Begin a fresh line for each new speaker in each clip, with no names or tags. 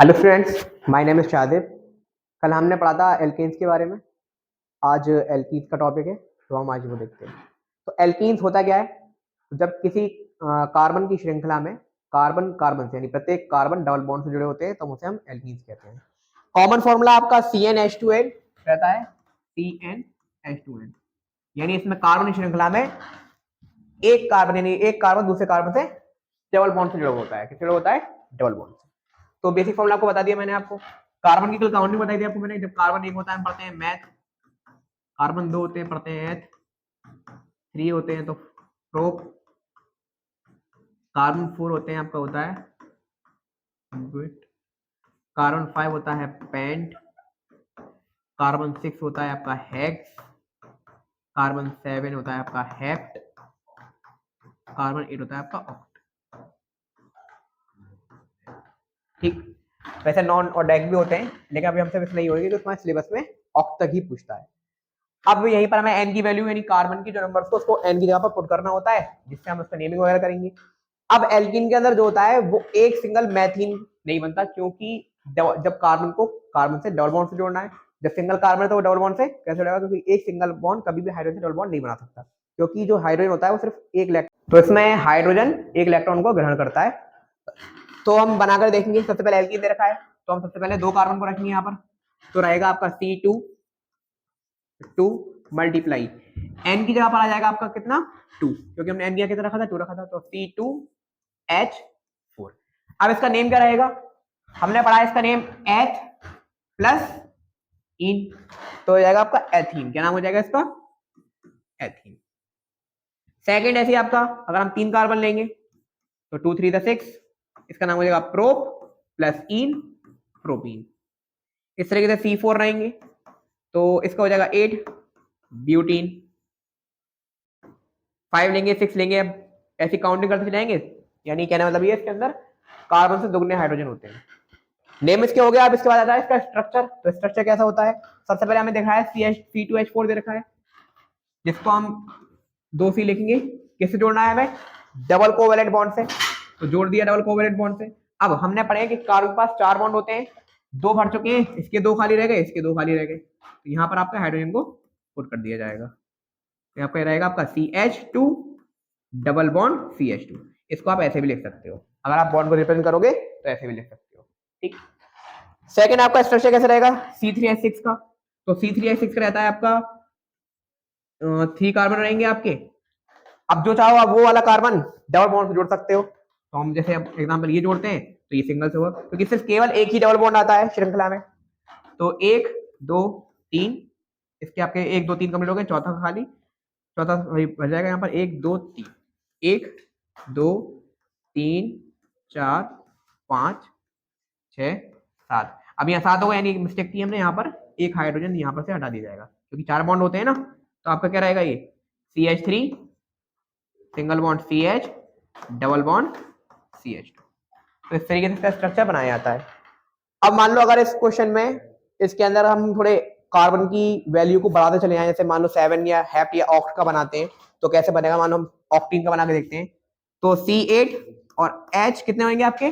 Hello friends, my name is Shadib. कल हमने पढ़ा था एल्केन्स के बारे में। आज एल्कीन्स का टॉपिक है, तो हम आज वो देखते हैं। तो एल्कीन्स होता क्या है? जब किसी कार्बन की श्रृंखला में कार्बन कार्बन से यानी प्रत्येक कार्बन डबल बॉन्ड से जुड़े होते हैं, तो उसे हम एल्कीन्स कहते हैं। कॉमन फॉर्मूला आपका CnH2n रहता है। CnH2n यानी इसमें कार्बन की श्रृंखला में एक कार्बन दूसरे कार्बन से डबल बॉन्ड से जुड़ा होता है। किससे जुड़ा होता है? डबल बॉन्ड से। तो बेसिक फॉर्मूला आपको बता दिया मैंने आपको। कार्बन की कुल काउंटिंग बताई थी आपको मैंने। जब कार्बन एक होता है हम पढ़ते हैं मैथ, कार्बन दो होते हैं पढ़ते हैं एथ, 3 होते हैं तो प्रोप, कार्बन 4 होते हैं आपका होता है बुट, कार्बन 5 होता है पेंट, कार्बन 6 होता है आपका हेक्स, कार्बन 7 होता है आपका हेप्ट, कार्बन 8 होता है आपका ऑक्ट। ठीक, वैसे नॉन और डेक भी होते हैं, लेकिन अभी हमसे नहीं होगी तो तुम्हारे सिलेबस में ऑक्ट तक ही पूछता है। अब यहीं पर हमें एन की वैल्यू यानी कार्बन की जो नंबर्स को उसको एन की जगह पर पुट करना होता है, जिससे हम उसका नेमिंग वगैरह करेंगे। अब एल्कीन के अंदर जो होता है वो एक सिंगल मैथीन नहीं बनता, क्योंकि जब कार्बन को कार्बन से डबल बॉन्ड से जोड़ना है, जब सिंगल कार्बन है तो वो डबल बॉन्ड से कैसे जोड़ेगा? क्योंकि एक सिंगल बॉन्ड कभी भी हाइड्रोजन डबल बॉन्ड नहीं बना सकता, क्योंकि जो हाइड्रोजन होता है वो सिर्फ एक इलेक्ट्रॉन, तो इसमें हाइड्रोजन एक इलेक्ट्रॉन को ग्रहण करता है। तो हम बनाकर देखेंगे। सबसे पहले एल्कीन दे रखा है, तो हम सबसे पहले 2 कार्बन को रखेंगे यहाँ पर। तो रहेगा आपका C2 मल्टीप्लाई एन की जगह पर आ जाएगा आपका कितना? 2, क्योंकि हमने एन दिया कितना रखा था? 2 रखा था। तो C2H4। अब इसका नेम क्या रहेगा? हमने पढ़ा इसका नेम एथ प्लस इन, तो हो जाएगा आपका एथीन। क्या नाम हो जाएगा इसका? एथीन। सेकंड ऐसे आपका अगर हम 3 कार्बन लेंगे तो 2 3 6, इसका नाम हो जाएगा प्रोप प्लस इन, प्रोपीन। इस तरीके से C4 रहेंगे तो इसका हो जाएगा 8 ब्यूटीन। 5 लेंगे 6 लेंगे, अब ऐसी काउंटिंग करते जाएंगे, यानी कहने मतलब ये इसके अंदर कार्बन से दुगने हाइड्रोजन होते हैं। नेम इसके हो गया। अब इसके बाद आता है इसका स्ट्रक्चर। तो स्ट्रक्चर कैसा होता है? सबसे पहले हमें देखा है C2H4 दे रखा है, जिसको हम 2C लिखेंगे। किससे जोड़ना है हमें? डबल कोवेलेंट बॉन्ड से। तो जोड़ दिया डबल कोवेलेंट बॉन्ड से। अब हमने पढ़े कि कार्बन के पास 4 बॉन्ड होते हैं, 2 भर चुके हैं, इसके 2 खाली रह गए, इसके 2 खाली रह गए। तो यहाँ पर आपका हाइड्रोजन को पुट कर दिया जाएगा। तो आपका रहेगा आपका CH2 डबल बॉन्ड CH2। इसको आप ऐसे भी लिख सकते हो, अगर आप बॉन्ड को रिप्रेजेंट करोगे तो ऐसे भी लिख सकते हो। ठीक। सेकंड आपका स्ट्रक्चर कैसे रहेगा? C3H6 का। तो C3H6 का रहता है आपका 3 कार्बन रहेंगे आपके। अब जो चाहो आप वो वाला कार्बन डबल बॉन्ड से जोड़ सकते हो। तो हम जैसे एग्जांपल ये जोड़ते हैं तो ये सिंगल से हुआ, क्योंकि सिर्फ केवल एक ही डबल बॉन्ड आता है श्रृंखला में। तो 1 2 3, इसके आपके 1 2 3 कंप्लीट हो गए, चौथा खाली, चौथा बच जाएगा यहाँ पर 1 2 3, 1 2 3 4 5 6 7। अब यहाँ 7 होगा, यानी मिस्टेक की हमने यहाँ पर, एक हाइड्रोजन यहाँ पर से हटा दिया जाएगा, क्योंकि 4 बॉन्ड होते हैं ना। तो आपका क्या रहेगा? ये CH3 single bond CH double bond CH2। तो इस तरीके से इसका स्ट्रक्चर बनाया जाता है। अब मान लो अगर इस क्वेश्चन में इसके अंदर हम थोड़े कार्बन की वैल्यू को बढ़ाते चले जाएं, जैसे मान लो 7 या हेप्ट या ऑक्ट का बनाते हैं, तो कैसे बनेगा? मान लो हम ऑक्टीन का बना के देखते हैं। तो C8 और H कितने होंगे आपके?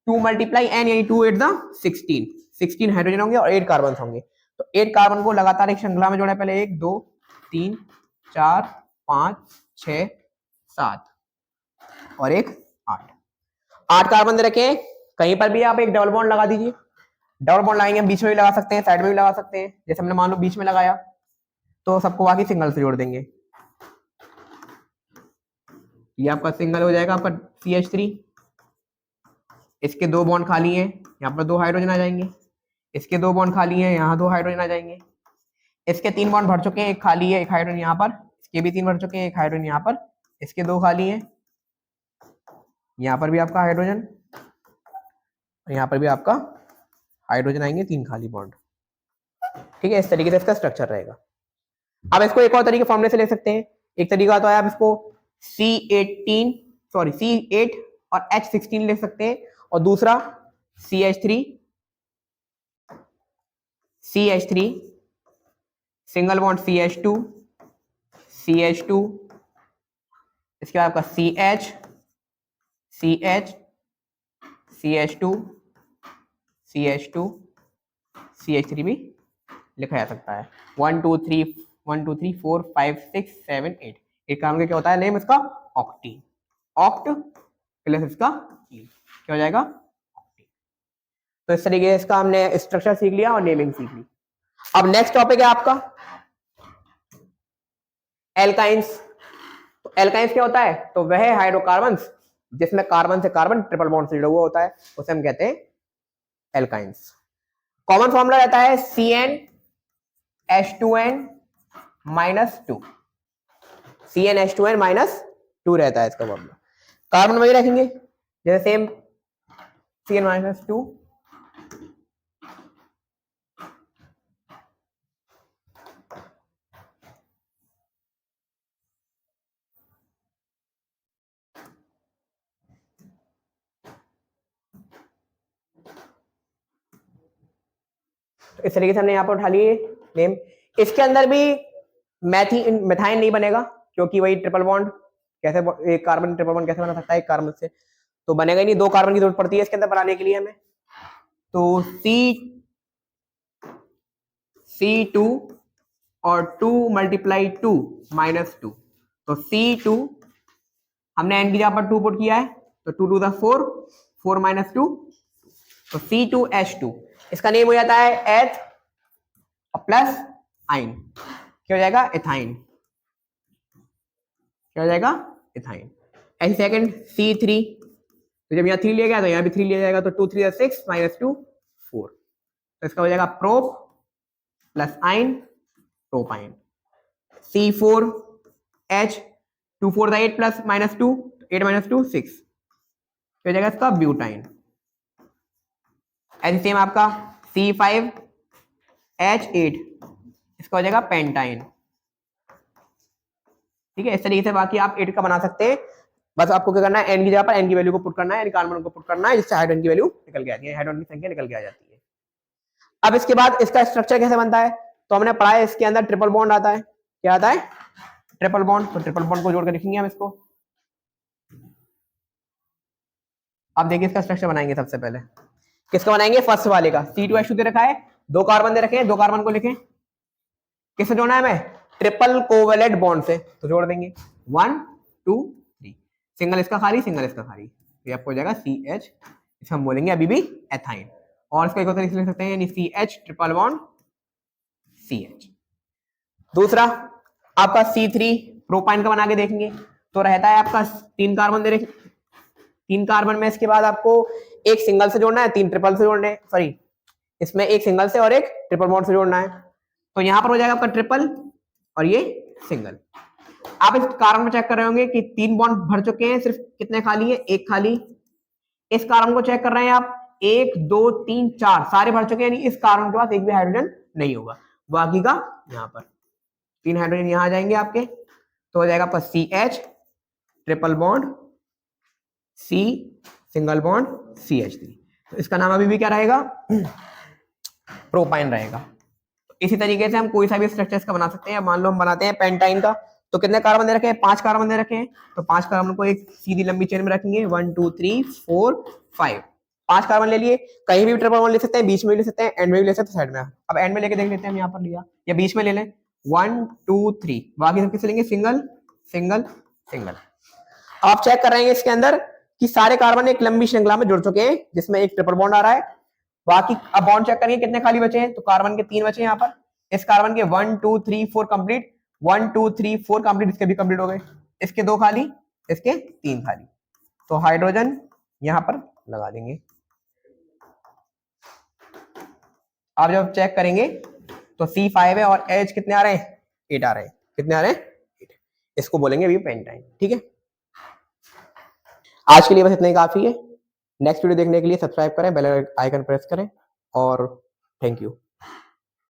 2 मल्टीप्लाई N, यानी 2 8 16 16 हाइड्रोजन होंगे और 8 कार्बन होंगे। तो 8 कार्बन को लगातार एक श्रृंखला में जोड़े, पहले 1 2 3 4 5 6 7 और एक 8 कार्बन दे रखे हैं। कहीं पर भी आप एक डबल बॉन्ड लगा दीजिए। डबल बॉन्ड लगाएंगे, बीच में भी लगा सकते हैं, साइड में भी लगा सकते हैं। जैसे हमने मान लो बीच में लगाया तो सबको बाकी सिंगल से जोड़ देंगे। ये आपका सिंगल हो जाएगा आपका CH3। इसके 2 बॉन्ड खाली हैं, यहाँ पर 2 हाइड्रोजन आ जाएंगे। इसके 2 बॉन्ड खाली हैं, यहाँ 2 हाइड्रोजन आ जाएंगे। इसके 3 बॉन्ड भर चुके हैं, एक खाली है, एक हाइड्रोजन यहाँ पर। इसके भी 3 भर चुके हैं, एक हाइड्रोजन यहाँ पर। इसके 2 खाली हैं, यहाँ पर भी आपका हाइड्रोजन, यहाँ पर भी आपका हाइड्रोजन आएंगे, 3 खाली बॉन्ड। ठीक है, इस तरीके से इसका स्ट्रक्चर रहेगा। अब इसको एक और तरीके फॉर्मूले से ले सकते हैं। एक तरीका तो है आप इसको C8 और H16 ले सकते हैं, और दूसरा CH3 सिंगल बॉन्ड CH2 इसके बाद आपका CH CH CH2 CH2 CH3 भी लिखा जा सकता है। 1 2 3 1 2 3 4 5 6 7 8 एक काम क्या होता है नेम इसका ऑक्टी, ऑक्ट प्लस इसका ई क्या हो जाएगा ऑक्टी। तो इस तरीके से इसका हमने स्ट्रक्चर सीख लिया और नेमिंग सीख ली। अब नेक्स्ट टॉपिक है आपका एल्काइंस। तो एल्काइंस क्या होता है, तो वह हाइड्रोकार्बन्स जिसमें कार्बन से कार्बन ट्रिपल बॉन्ड से जुड़ा हुआ होता है उसे हम कहते हैं एल्काइंस। कॉमन फॉर्मूला रहता है CnH2n -2, CnH2n -2 रहता है इसका फॉर्मूला। कार्बन वही रखेंगे जैसे सेम Cn -2 तो इस तरीके से हमने यहाँ पर उठा लिए नेम। इसके अंदर भी मेथाइन नहीं बनेगा क्योंकि वही ट्रिपल बॉन्ड कैसे एक कार्बन ट्रिपल बॉन्ड कैसे बना सकता है एक कार्बन से, तो बनेगा ही नहीं, 2 कार्बन की जरूरत पड़ती है इसके अंदर बनाने के लिए हमें। तो C2 और 2 × 2 -2 तो C2 हमने n की जगह पर 2 पुट किया है तो 2 2 4 4 -2 तो C2H2 इसका नेम हो जाता है H प्लस आइन क्या हो जाएगा एथाइन, क्या हो जाएगा एथाइन। ऐसे सेकंड C3 तो जब यहाँ 3 लिया गया तो यहाँ भी 3 लिया जाएगा तो 2 3 6 -2 4 तो इसका हो जाएगा प्रोप प्लस आइन प्रोपाइन। C4H 2 4 8 प्लस -2 8 -2 6 तो हो जाएगा इसका ब्यूटाइन। ऐसे सेम आपका C5H8 इसका हो जाएगा पेंटाइन। ठीक है, इस तरीके से बाकी आप 8 का बना सकते हैं। बस आपको क्या करना है n की जगह पर n की वैल्यू को पुट करना है, कार्बन को पुट करना है जिससे हाइड्रोजन की वैल्यू निकल के आती है, हाइड्रोजन की संख्या निकल के आ जाती है। अब इसके बाद इसका स्ट्रक्चर कैसे बनता है तो हमने पढ़ा है इसके अंदर ट्रिपल बॉन्ड आता है। क्या आता है ट्रिपल बॉन्ड, तो ट्रिपल बॉन्ड को जोड़ कर लिखेंगे हम इसको। अब देखिए इसका स्ट्रक्चर बनाएंगे, सबसे पहले किसका बनाएंगे फर्स्ट वाले का। C2H2 दे रखा है, 2 कार्बन दे रखे हैं, 2 कार्बन को लिखें किससे जोड़ना है हमें ट्रिपल कोवेलेंट बॉन्ड से, तो जोड़ देंगे 1 2 3 सिंगल इसका खाली सिंगल इसका खाली, ये आपको हो जाएगा CH, इसको हम बोलेंगे अभी भी एथाइन। और इसको एक और तरीके से लिख सकते हैं यानी CH ट्रिपल बॉन्ड CH। दूसरा आपका C3 प्रोपाइन का बना के देखेंगे तो रहता है आपका 3 कार्बन दे रखे, 3 कार्बन में इसके बाद आपको एक सिंगल से जोड़ना है, 3 ट्रिपल से जोड़ने, सॉरी इसमें एक सिंगल से और एक ट्रिपल बॉन्ड से जोड़ना है, तो यहां पर हो जाएगा आपका ट्रिपल और ये सिंगल। आप इस कार्बन में चेक कर रहे होंगे कि 3 बॉन्ड भर चुके हैं, सिर्फ कितने खाली है एक खाली। इस कार्बन को चेक कर रहे हैं आप 1 2 3 4 सारे भर चुके हैं, यानी इस कार्बन के पास एक भी हाइड्रोजन नहीं होगा, बाकी का यहाँ पर 3 हाइड्रोजन यहाँ आ जाएंगे आपके, तो हो जाएगा आपका CH triple bond C single bond CH3, तो इसका नाम अभी भी क्या रहेगा प्रोपाइन रहेगा। इसी तरीके से हम कोई सा भी स्ट्रक्चर्स का बना सकते हैं। मान लो हम बनाते हैं पेंटाइन का, तो कितने कार्बन दे रखे हैं 5 कार्बन दे रखे हैं, तो 5 कार्बन को एक सीधी लंबी चेन में रखेंगे 1 2 3 4 5 5 कार्बन ले लिए, कहीं भी ट्रिपल बॉन्ड ले सकते हैं, बीच में ले सकते हैं, एंड में भी ले सकते हैं, साइड में। अब एंड में लेके देख लेते हैं, हम यहाँ पर लिया या बीच में ले लें 1 2 3 बाकी सब किससे लेंगे सिंगल सिंगल सिंगल। आप चेक कर रहे हैं इसके अंदर कि सारे कार्बन एक लंबी श्रृंखला में जुड़ चुके हैं जिसमें एक ट्रिपल बॉन्ड आ रहा है, बाकी अब बॉन्ड चेक करेंगे कितने खाली बचे हैं, तो कार्बन के 3 बचे हैं यहाँ पर, इस कार्बन के 1 2 3 4 कंप्लीट, 1 2 3 4 कंप्लीट, इसके भी कंप्लीट हो गए, इसके 2 खाली इसके 3 खाली, तो हाइड्रोजन यहां पर लगा देंगे। आप जब चेक करेंगे तो C5 है और H कितने आ रहे हैं 8 आ रहे हैं, कितने आ रहे हैं 8, इसको बोलेंगे अभी पेंटाइन। ठीक है, आज के लिए बस इतना ही काफी है। नेक्स्ट वीडियो देखने के लिए सब्सक्राइब करें, बेल आइकन प्रेस करें और थैंक यू।